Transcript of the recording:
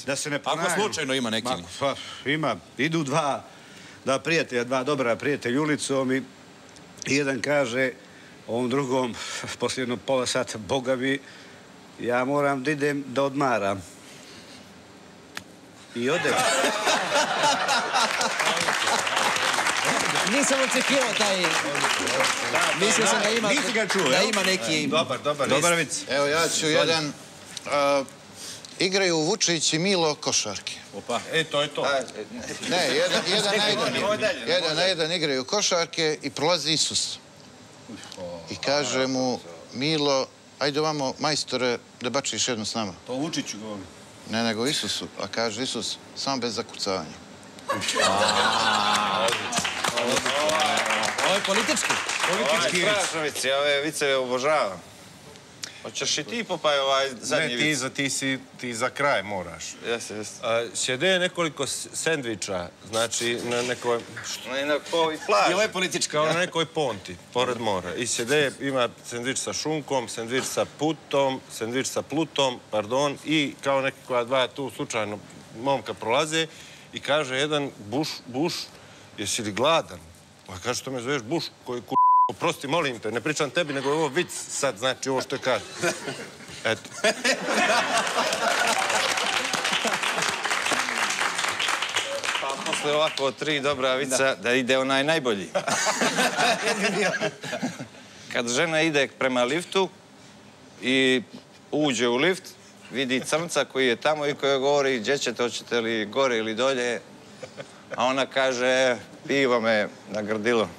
Da se ne ponavljaju. Ako slučajno ima neki. Ima. Idu dva prijatelja, dva dobra prijatelja ulicom i jedan kaže ovom drugom, poslije jedno pola sata, Boga mi, ja moram da idem da odmaram. I ode. Nisam očekivao taj... Mislio sam da ima neki... Dobar vic. Evo, ja ću jedan... Igraju Vučić i Milo košarke. Opa. To je to. Ne, jedan na jedan igraju košarke i prolazi Isus. I kaže mu, Milo, ajde ovamo, majstore, da bačiš jednu s nama. To Vučiću govori. Ne, nego Isusu. A kaže Isus, samo bez zakucavanja. Ovo je politički. Strašno vici, ja ove viceve obožavam. Hoćeš i ti Popaj ovaj zadnji vic? Ne, ti za kraj moraš. Jeste. Sjede nekoliko sendviča, znači na nekoj... Na nekoj plaži. Ovo je politički. Kao na nekoj ponti, pored mora. I sjede, ima sendvič sa šunkom, sendvič sa putom, sendvič sa plutom, pardon, i kao nekakva dva tu slučajno momka prolaze i kaže jedan Buš, jesi li gladan? Pa kaže, što me zoveš Buš, koji oprosti, molim te, ne pričam tebi, nego je ovo vic sad, znači ovo što je kaže. Eto. Pa posle ovako 3 dobra vica da ide onaj najbolji. Kad žena ide prema liftu i uđe u lift, vidi crnca koji je tamo i koji govori gdje ćete, hoćete li gore ili dolje, a ona kaže pivo me nagrdilo.